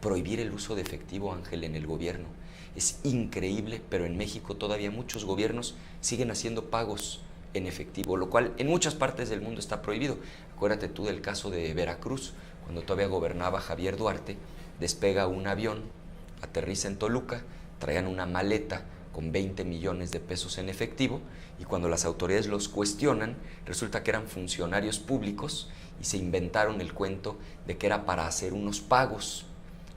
prohibir el uso de efectivo, Ángel, en el gobierno. Es increíble, pero en México todavía muchos gobiernos siguen haciendo pagos en efectivo, lo cual en muchas partes del mundo está prohibido. Acuérdate tú del caso de Veracruz, cuando todavía gobernaba Javier Duarte, despega un avión, aterriza en Toluca, traían una maleta con 20 millones de pesos en efectivo, y cuando las autoridades los cuestionan, resulta que eran funcionarios públicos y se inventaron el cuento de que era para hacer unos pagos.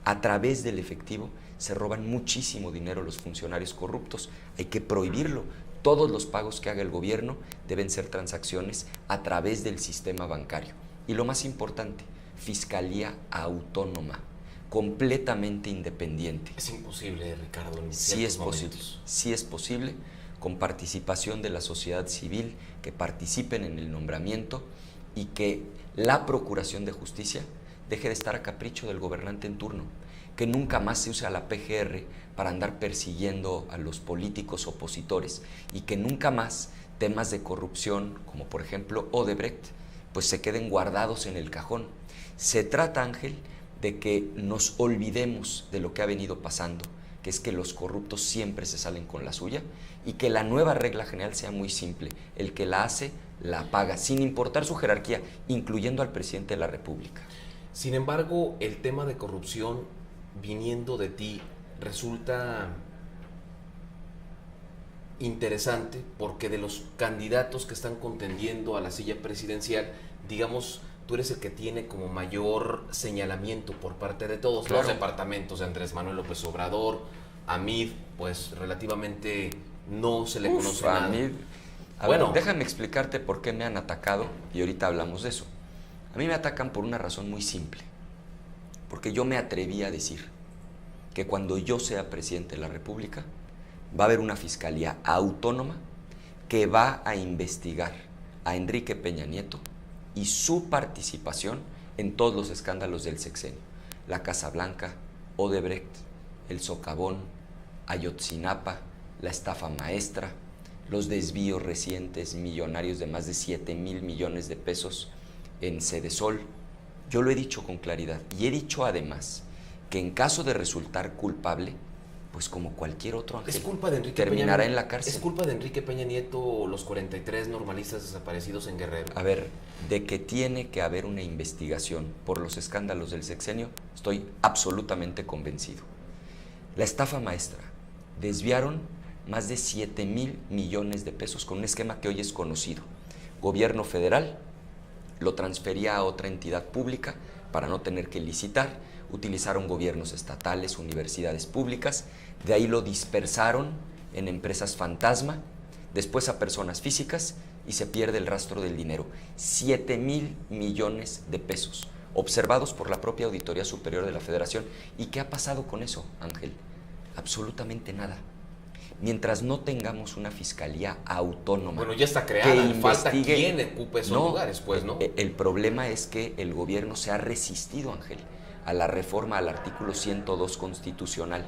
A través del efectivo se roban muchísimo dinero los funcionarios corruptos. Hay que prohibirlo. Todos los pagos que haga el gobierno deben ser transacciones a través del sistema bancario. Y lo más importante, fiscalía autónoma, completamente independiente. Es imposible, Ricardo, en Sí es ciertos posible, momentos. sí es posible, con participación de la sociedad civil, que participen en el nombramiento y que la Procuración de Justicia deje de estar a capricho del gobernante en turno, que nunca más se use a la PGR para andar persiguiendo a los políticos opositores y que nunca más temas de corrupción, como por ejemplo Odebrecht, pues se queden guardados en el cajón. Se trata, Ángel, de que nos olvidemos de lo que ha venido pasando, que es que los corruptos siempre se salen con la suya, y que la nueva regla general sea muy simple: el que la hace, la paga, sin importar su jerarquía, incluyendo al presidente de la República. Sin embargo, el tema de corrupción, viniendo de ti, resulta interesante porque de los candidatos que están contendiendo a la silla presidencial, digamos, tú eres el que tiene como mayor señalamiento por parte de todos. Claro. Los departamentos de Andrés Manuel López Obrador, a Mid, pues relativamente no se le conoce nada. A mí, bueno, déjame explicarte por qué me han atacado y ahorita hablamos de eso. A mí me atacan por una razón muy simple, porque yo me atreví a decir que cuando yo sea presidente de la República va a haber una fiscalía autónoma que va a investigar a Enrique Peña Nieto y su participación en todos los escándalos del sexenio: la Casa Blanca, Odebrecht, el socavón, Ayotzinapa, la estafa maestra, los desvíos recientes millonarios de más de 7,000 millones de pesos en Sedesol. Yo lo he dicho con claridad y he dicho además que en caso de resultar culpable, pues como cualquier otro, Ángel, Es culpa de Enrique terminará Peña, en la cárcel. ¿Es culpa de Enrique Peña Nieto los 43 normalistas desaparecidos en Guerrero? A ver, de que tiene que haber una investigación por los escándalos del sexenio, estoy absolutamente convencido. La estafa maestra: desviaron más de 7,000 millones de pesos con un esquema que hoy es conocido. Gobierno federal lo transfería a otra entidad pública para no tener que licitar. Utilizaron gobiernos estatales, universidades públicas, de ahí lo dispersaron en empresas fantasma, después a personas físicas, y se pierde el rastro del dinero. 7,000 millones de pesos, observados por la propia Auditoría Superior de la Federación. ¿Y qué ha pasado con eso, Ángel? Absolutamente nada. Mientras no tengamos una fiscalía autónoma, bueno, ya está creada, que falta investigue, quien ocupe esos lugares, pues, ¿no? El problema es que el gobierno se ha resistido, Ángel, a la reforma al artículo 102 constitucional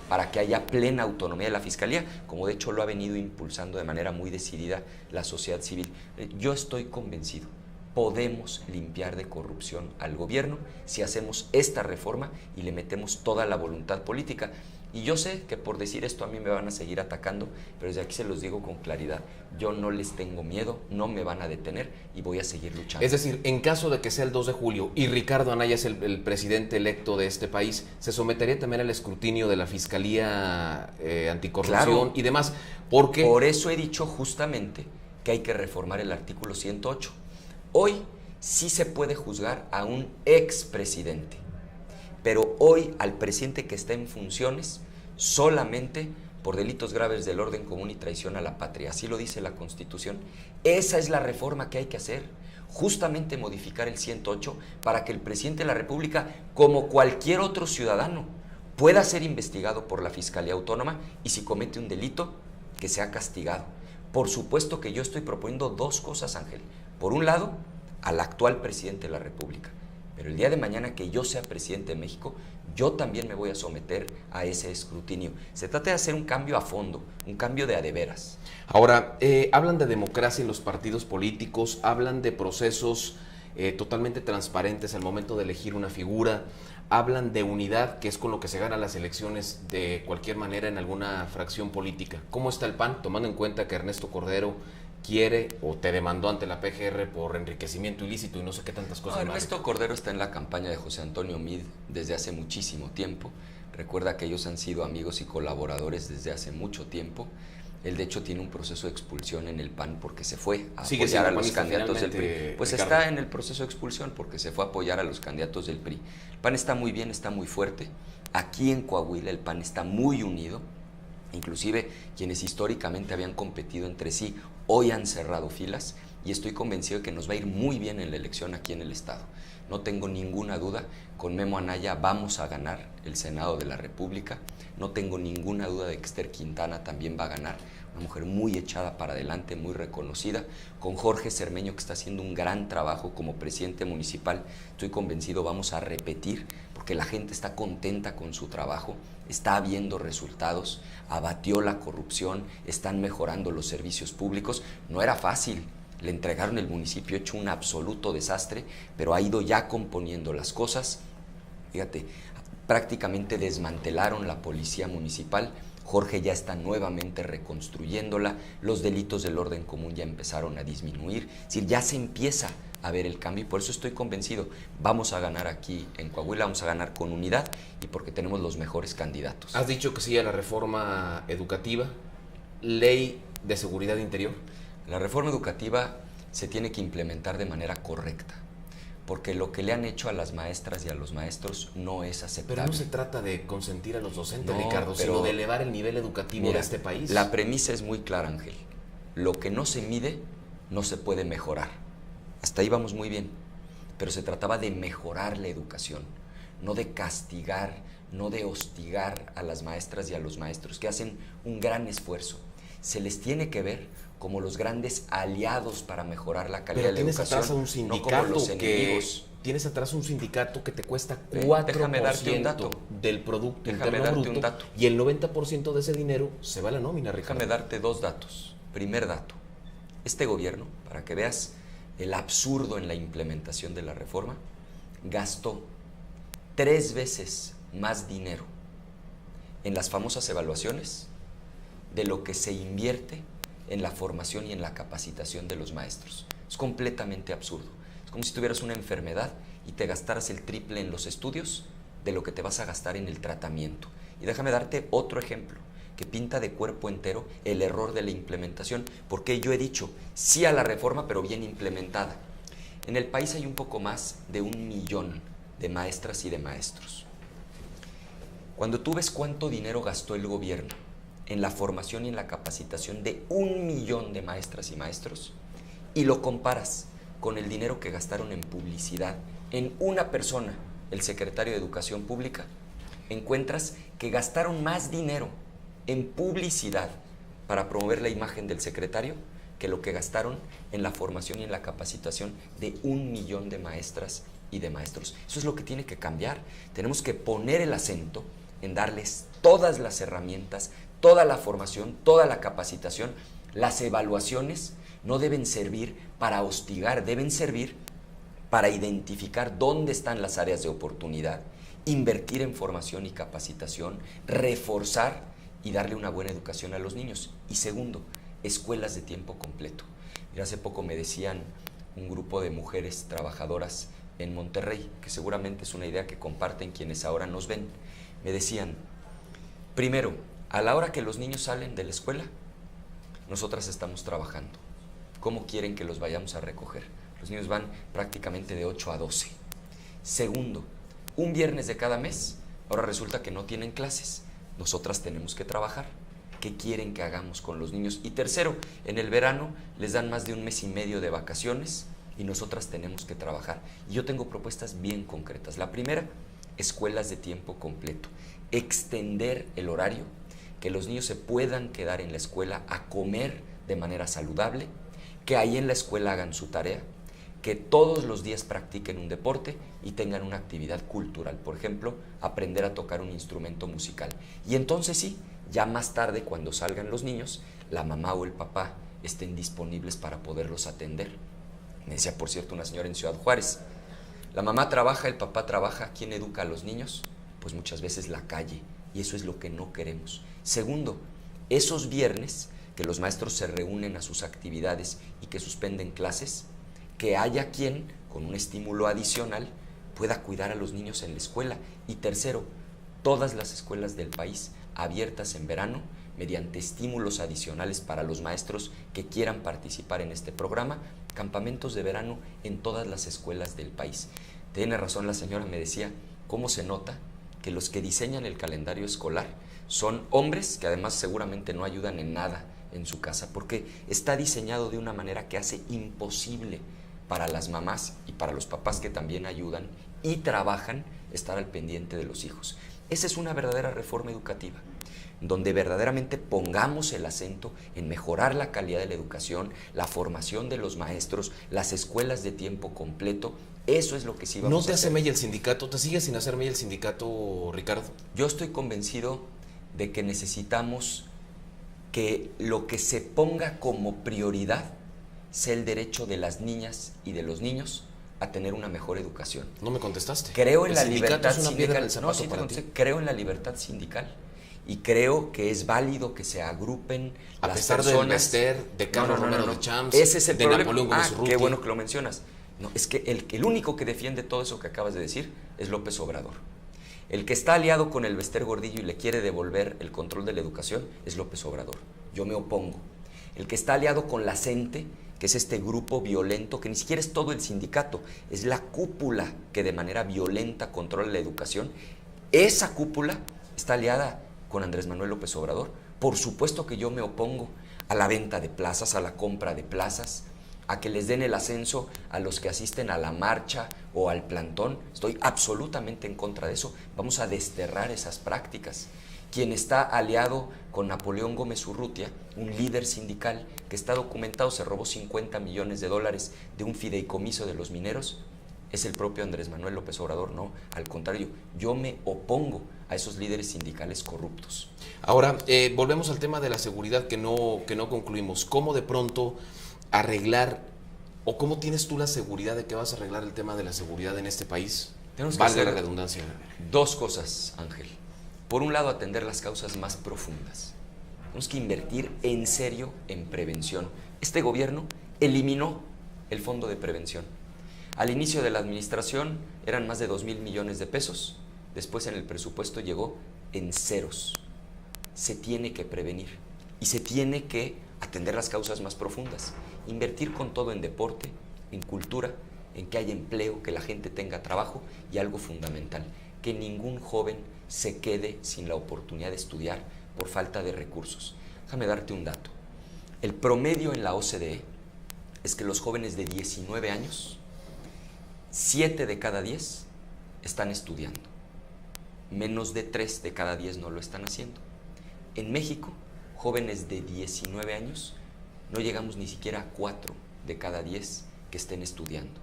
para que haya plena autonomía de la fiscalía, como de hecho lo ha venido impulsando de manera muy decidida la sociedad civil. Yo estoy convencido, podemos limpiar de corrupción al gobierno si hacemos esta reforma y le metemos toda la voluntad política. Y yo sé que por decir esto a mí me van a seguir atacando, pero desde aquí se los digo con claridad: yo no les tengo miedo, no me van a detener y voy a seguir luchando. Es decir, en caso de que sea el 2 de julio y Ricardo Anaya es el presidente electo de este país, ¿se sometería también al escrutinio de la Fiscalía Anticorrupción, claro, y demás? Porque por eso he dicho justamente que hay que reformar el artículo 108. Hoy sí se puede juzgar a un expresidente, pero hoy al presidente que está en funciones solamente por delitos graves del orden común y traición a la patria. Así lo dice la Constitución. Esa es la reforma que hay que hacer, justamente modificar el 108 para que el presidente de la República, como cualquier otro ciudadano, pueda ser investigado por la Fiscalía Autónoma y si comete un delito, que sea castigado. Por supuesto que yo estoy proponiendo dos cosas, Ángel. Por un lado, al actual presidente de la República. Pero el día de mañana que yo sea presidente de México, yo también me voy a someter a ese escrutinio. Se trata de hacer un cambio a fondo, un cambio de a de veras. ahora, hablan de democracia en los partidos políticos, hablan de procesos totalmente transparentes al momento de elegir una figura, hablan de unidad, que es con lo que se ganan las elecciones de cualquier manera en alguna fracción política. ¿Cómo está el PAN, tomando en cuenta que Ernesto Cordero quiere o te demandó ante la PGR por enriquecimiento ilícito y no sé qué tantas cosas más? Ernesto Cordero está en la campaña de José Antonio Meade desde hace muchísimo tiempo. Recuerda que ellos han sido amigos y colaboradores desde hace mucho tiempo. Él, de hecho, tiene un proceso de expulsión en el PAN porque se fue a apoyar a los candidatos del PRI. Pues Ricardo. está en el proceso de expulsión porque se fue a apoyar a los candidatos del PRI. El PAN está muy bien, está muy fuerte. Aquí en Coahuila el PAN está muy unido. Inclusive quienes históricamente habían competido entre sí hoy han cerrado filas y estoy convencido de que nos va a ir muy bien en la elección aquí en el estado. No tengo ninguna duda, con Memo Anaya vamos a ganar el Senado de la República. No tengo ninguna duda de que Esther Quintana también va a ganar, una mujer muy echada para adelante, muy reconocida. Con Jorge Cermeño, que está haciendo un gran trabajo como presidente municipal, estoy convencido vamos a repetir, porque la gente está contenta con su trabajo, está viendo resultados, abatió la corrupción, están mejorando los servicios públicos. No era fácil. Le entregaron el municipio hecho un absoluto desastre, pero ha ido ya componiendo las cosas. Fíjate, prácticamente desmantelaron la policía municipal. Jorge ya está nuevamente reconstruyéndola. Los delitos del orden común ya empezaron a disminuir. Es decir, ya se empieza a ver el cambio y por eso estoy convencido. Vamos a ganar aquí en Coahuila, vamos a ganar con unidad y porque tenemos los mejores candidatos. Has dicho que sí a la reforma educativa, ley de seguridad interior. La reforma educativa se tiene que implementar de manera correcta, porque lo que le han hecho a las maestras y a los maestros no es aceptable. Pero no se trata de consentir a los docentes, No, Ricardo, pero sino de elevar el nivel educativo mira, de este país. La premisa es muy clara, Ángel. Lo que no se mide no se puede mejorar. Hasta ahí vamos muy bien, pero se trataba de mejorar la educación, no de castigar, no de hostigar a las maestras y a los maestros, que hacen un gran esfuerzo. Se les tiene que ver como los grandes aliados para mejorar la calidad de la educación, atrás a un sindicato, no como los enemigos. Tienes atrás un sindicato que te cuesta Ve, 4% déjame darte un dato. del Producto Déjame Interno darte Bruto, un dato. y el 90% de ese dinero se va a la nómina, Ricardo. Déjame darte dos datos. Primer dato, este gobierno, para que veas el absurdo en la implementación de la reforma, gastó 3 veces más dinero en las famosas evaluaciones de lo que se invierte en la formación y en la capacitación de los maestros. Es completamente absurdo. Es como si tuvieras una enfermedad y te gastaras el triple en los estudios de lo que te vas a gastar en el tratamiento. Y déjame darte otro ejemplo que pinta de cuerpo entero el error de la implementación, porque yo he dicho sí a la reforma, pero bien implementada. En el país hay un poco más de 1 millón de maestras y de maestros. Cuando tú ves cuánto dinero gastó el gobierno en la formación y en la capacitación de 1 millón de maestras y maestros y lo comparas con el dinero que gastaron en publicidad en una persona, el secretario de Educación Pública, encuentras que gastaron más dinero en publicidad para promover la imagen del secretario que lo que gastaron en la formación y en la capacitación de 1 millón de maestras y de maestros. Eso es lo que tiene que cambiar. Tenemos que poner el acento en darles todas las herramientas, toda la formación, toda la capacitación. Las evaluaciones no deben servir para hostigar, deben servir para identificar dónde están las áreas de oportunidad, invertir en formación y capacitación, reforzar y darle una buena educación a los niños. Y segundo, escuelas de tiempo completo. Mira, hace poco me decían un grupo de mujeres trabajadoras en Monterrey, que seguramente es una idea que comparten quienes ahora nos ven. Me decían, primero, a la hora que los niños salen de la escuela, nosotras estamos trabajando. ¿Cómo quieren que los vayamos a recoger? Los niños van prácticamente de 8 a 12. Segundo, un viernes de cada mes, ahora resulta que no tienen clases. Nosotras tenemos que trabajar. ¿Qué quieren que hagamos con los niños? Y tercero, en el verano les dan más de 1 mes y medio de vacaciones y nosotras tenemos que trabajar. Y yo tengo propuestas bien concretas. La primera, escuelas de tiempo completo. Extender el horario, que los niños se puedan quedar en la escuela a comer de manera saludable, que ahí en la escuela hagan su tarea, que todos los días practiquen un deporte y tengan una actividad cultural, por ejemplo, aprender a tocar un instrumento musical. Y entonces sí, ya más tarde cuando salgan los niños, la mamá o el papá estén disponibles para poderlos atender. Me decía, por cierto, una señora en Ciudad Juárez, La mamá trabaja, el papá trabaja. ¿Quién educa a los niños? Pues muchas veces la calle, y eso es lo que no queremos. Segundo, esos viernes que los maestros se reúnen a sus actividades y que suspenden clases, que haya quien, con un estímulo adicional, pueda cuidar a los niños en la escuela. Y tercero, todas las escuelas del país abiertas en verano, mediante estímulos adicionales para los maestros que quieran participar en este programa, campamentos de verano en todas las escuelas del país. Tiene razón la señora, me decía, ¿cómo se nota que los que diseñan el calendario escolar son hombres que además seguramente no ayudan en nada en su casa? Porque está diseñado de una manera que hace imposible para las mamás y para los papás que también ayudan y trabajan estar al pendiente de los hijos. Esa es una verdadera reforma educativa, donde verdaderamente pongamos el acento en mejorar la calidad de la educación, la formación de los maestros, las escuelas de tiempo completo. Eso es lo que sí vamos a hacer. ¿No te hace mella el sindicato? ¿Te sigue sin hacer mella el sindicato, Ricardo? Yo estoy convencido de que necesitamos que lo que se ponga como prioridad sea el derecho de las niñas y de los niños a tener una mejor educación. No me contestaste. Creo en la libertad sindical. No, sí, creo en la libertad sindical y creo que es válido que se agrupen a las pesar personas. Del Bester, de Carlos Romero de Champs, ese es el de problema. Napoleón Gómez Urrutia. Qué bueno que lo mencionas. No, es que el único que defiende todo eso que acabas de decir es López Obrador. El que está aliado con el Bester Gordillo y le quiere devolver el control de la educación es López Obrador. Yo me opongo. El que está aliado con la CENTE, que es este grupo violento, que ni siquiera es todo el sindicato, es la cúpula que de manera violenta controla la educación, esa cúpula está aliada con Andrés Manuel López Obrador. Por supuesto que yo me opongo a la venta de plazas, a la compra de plazas, a que les den el ascenso a los que asisten a la marcha o al plantón. Estoy absolutamente en contra de eso. Vamos a desterrar esas prácticas. Quien está aliado con Napoleón Gómez Urrutia, un líder sindical que está documentado, se robó $50 millones de un fideicomiso de los mineros, es el propio Andrés Manuel López Obrador. No, al contrario, yo me opongo a esos líderes sindicales corruptos. Ahora, volvemos al tema de la seguridad que no concluimos. ¿Cómo de pronto arreglar, o cómo tienes tú la seguridad de que vas a arreglar el tema de la seguridad en este país? Tenemos que Valga hacer la redundancia. Dos cosas, Ángel. Por un lado, atender las causas más profundas. Tenemos que invertir en serio en prevención. Este gobierno eliminó el fondo de prevención. Al inicio de la administración eran más de 2,000 millones de pesos. Después en el presupuesto llegó en ceros. Se tiene que prevenir y se tiene que atender las causas más profundas. Invertir con todo en deporte, en cultura, en que haya empleo, que la gente tenga trabajo y algo fundamental, que ningún joven se quede sin la oportunidad de estudiar por falta de recursos. Déjame darte un dato. El promedio en la OCDE es que los jóvenes de 19 años, 7 de cada 10 están estudiando. Menos de 3 de cada 10 no lo están haciendo. En México, jóvenes de 19 años, no llegamos ni siquiera a 4 de cada 10 que estén estudiando.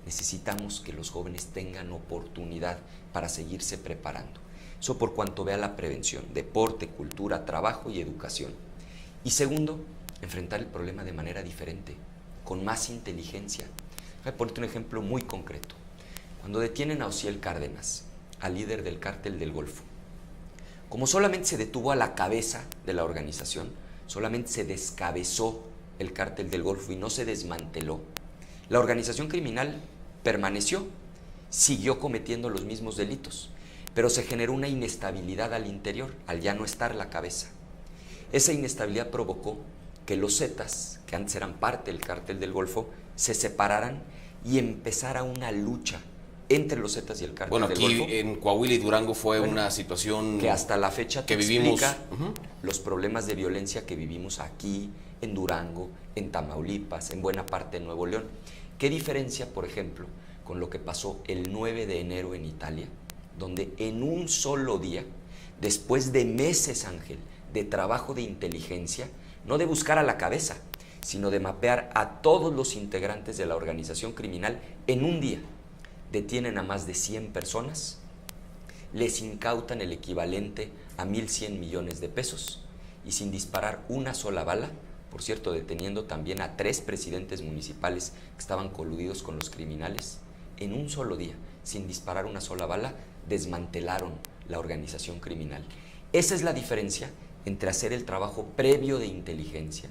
Necesitamos que los jóvenes tengan oportunidad para seguirse preparando. Eso por cuanto vea la prevención, deporte, cultura, trabajo y educación. Y segundo, enfrentar el problema de manera diferente, con más inteligencia. Voy a ponerte un ejemplo muy concreto. Cuando detienen a Osiel Cárdenas, al líder del cártel del Golfo, como solamente se detuvo a la cabeza de la organización, solamente se descabezó el cártel del Golfo y no se desmanteló, la organización criminal permaneció, siguió cometiendo los mismos delitos, pero se generó una inestabilidad al interior, al ya no estar la cabeza. Esa inestabilidad provocó que los Zetas, que antes eran parte del cártel del Golfo, se separaran y empezara una lucha entre los Zetas y el cártel del Golfo. Bueno, aquí en Coahuila y Durango fue una situación que hasta la fecha que vivimos vivimos los problemas de violencia que vivimos aquí, en Durango, en Tamaulipas, en buena parte de Nuevo León. ¿Qué diferencia, por ejemplo, con lo que pasó el 9 de enero en Italia, donde en un solo día, después de meses, Ángel, de trabajo de inteligencia, no de buscar a la cabeza, sino de mapear a todos los integrantes de la organización criminal en un día, detienen a más de 100 personas, les incautan el equivalente a 1,100 millones de pesos y sin disparar una sola bala, por cierto, deteniendo también a 3 presidentes municipales que estaban coludidos con los criminales, en un solo día, sin disparar una sola bala, desmantelaron la organización criminal. Esa es la diferencia entre hacer el trabajo previo de inteligencia.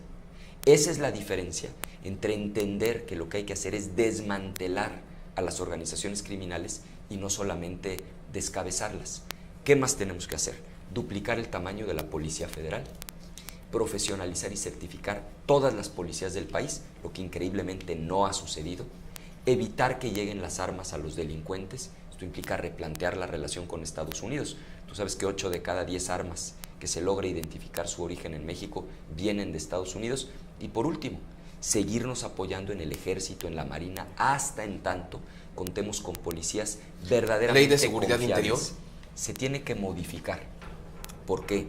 Esa es la diferencia entre entender que lo que hay que hacer es desmantelar a las organizaciones criminales y no solamente descabezarlas. ¿Qué más tenemos que hacer? Duplicar el tamaño de la Policía Federal, profesionalizar y certificar todas las policías del país, lo que increíblemente no ha sucedido, evitar que lleguen las armas a los delincuentes. Esto implica replantear la relación con Estados Unidos. Tú sabes que 8 de cada 10 armas que se logra identificar su origen en México vienen de Estados Unidos. Y por último, seguirnos apoyando en el Ejército, en la Marina, hasta en tanto contemos con policías verdaderamente Ley de Seguridad confiables. Interior. Se tiene que modificar porque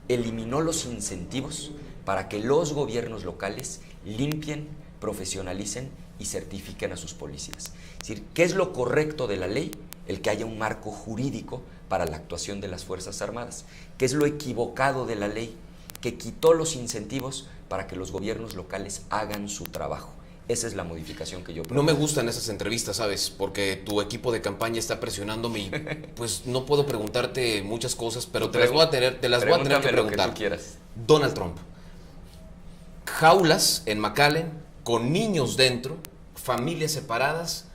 eliminó los incentivos para que los gobiernos locales limpien, profesionalicen y certifiquen a sus policías. Es decir, ¿qué es lo correcto de la ley? El que haya un marco jurídico para la actuación de las Fuerzas Armadas. ¿Qué es lo equivocado de la ley? Que quitó los incentivos para que los gobiernos locales hagan su trabajo. Esa es la modificación que yo propongo. No me gustan esas entrevistas, ¿sabes? Porque tu equipo de campaña está presionándome y pues no puedo preguntarte muchas cosas, pero te las voy a tener que preguntar. Lo que tú quieras. Donald Trump. Jaulas en McAllen, con niños dentro, familias separadas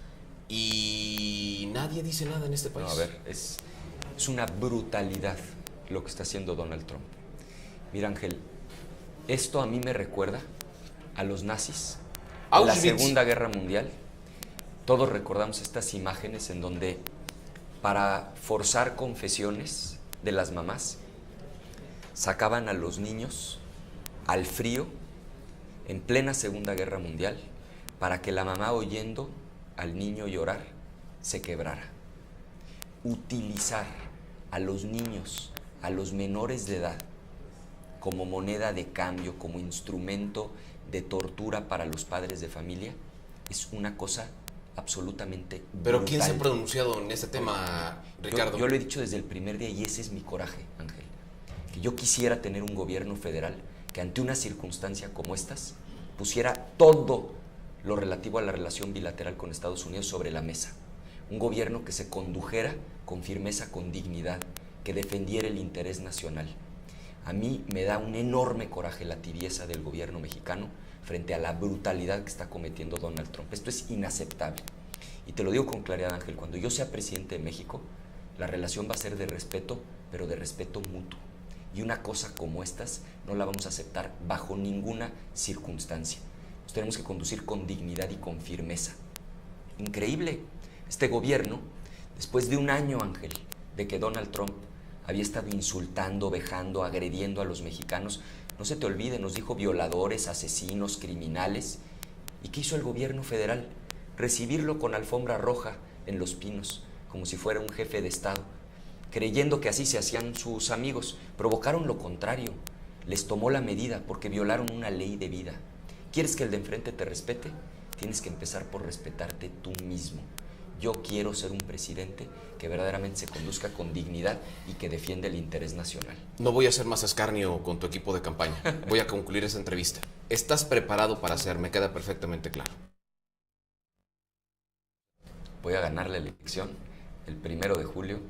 y nadie dice nada en este país. No, a ver, es una brutalidad lo que está haciendo Donald Trump. Mira, Ángel, esto a mí me recuerda a los nazis. En la Segunda Guerra Mundial, todos recordamos estas imágenes en donde para forzar confesiones de las mamás, sacaban a los niños al frío en plena Segunda Guerra Mundial para que la mamá, oyendo al niño llorar, se quebrara. Utilizar a los niños, a los menores de edad, como moneda de cambio, como instrumento de tortura para los padres de familia, es una cosa absolutamente brutal. ¿Pero quién se ha pronunciado en este tema, Ricardo? Yo lo he dicho desde el primer día y ese es mi coraje, Ángel. Que yo quisiera tener un gobierno federal que ante una circunstancia como estas pusiera todo lo relativo a la relación bilateral con Estados Unidos sobre la mesa. Un gobierno que se condujera con firmeza, con dignidad, que defendiera el interés nacional. A mí me da un enorme coraje la tibieza del gobierno mexicano frente a la brutalidad que está cometiendo Donald Trump. Esto es inaceptable. Y te lo digo con claridad, Ángel, cuando yo sea presidente de México, la relación va a ser de respeto, pero de respeto mutuo. Y una cosa como estas no la vamos a aceptar bajo ninguna circunstancia. Nos tenemos que conducir con dignidad y con firmeza. Increíble. Este gobierno, después de un año, Ángel, de que Donald Trump había estado insultando, vejando, agrediendo a los mexicanos. No se te olvide, nos dijo violadores, asesinos, criminales. ¿Y qué hizo el gobierno federal? Recibirlo con alfombra roja en Los Pinos, como si fuera un jefe de Estado, creyendo que así se hacían sus amigos. Provocaron lo contrario. Les tomó la medida porque violaron una ley de vida. ¿Quieres que el de enfrente te respete? Tienes que empezar por respetarte tú mismo. Yo quiero ser un presidente que verdaderamente se conduzca con dignidad y que defienda el interés nacional. No voy a hacer más escarnio con tu equipo de campaña. Voy a concluir esa entrevista. ¿Estás preparado para hacer? Me queda perfectamente claro. Voy a ganar la elección el 1 de julio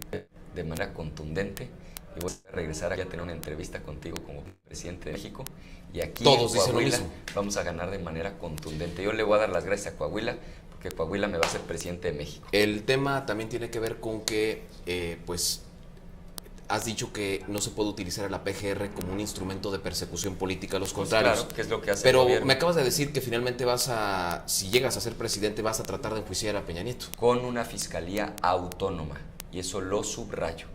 de manera contundente y voy a regresar a tener una entrevista contigo como presidente de México. Y aquí todos en Coahuila dicen lo mismo. Vamos a ganar de manera contundente. Yo le voy a dar las gracias a Coahuila que Coahuila me va a ser presidente de México. El tema también tiene que ver con que, pues, has dicho que no se puede utilizar a la PGR como un instrumento de persecución política a los contrarios. Claro, que es lo que hace Pero el gobierno. me acabas de decir que finalmente si llegas a ser presidente, vas a tratar de enjuiciar a Peña Nieto. Con una fiscalía autónoma, y eso lo subrayo.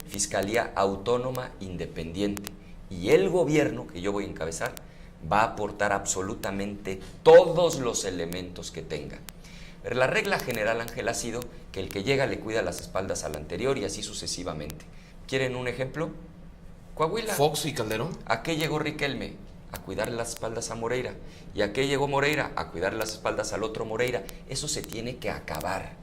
Fiscalía autónoma independiente. Y el gobierno que yo voy a encabezar va a aportar absolutamente todos los elementos que tenga. Pero la regla general, Ángel, ha sido que el que llega le cuida las espaldas al anterior y así sucesivamente. ¿Quieren un ejemplo? Coahuila. Fox y Calderón. ¿A qué llegó Riquelme? A cuidar las espaldas a Moreira. ¿Y a qué llegó Moreira? A cuidar las espaldas al otro Moreira. Eso se tiene que acabar.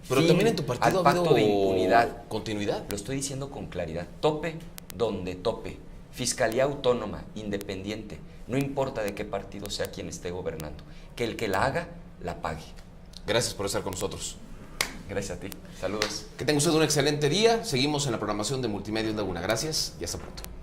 Pero Fin también en tu partido al ha pacto habido de impunidad. continuidad. Lo estoy diciendo con claridad. Tope donde tope. Fiscalía autónoma, independiente. No importa de qué partido sea quien esté gobernando. Que el que la haga, la pague. Gracias por estar con nosotros. Gracias a ti. Saludos. Que tenga usted un excelente día. Seguimos en la programación de Multimedios Laguna. Gracias y hasta pronto.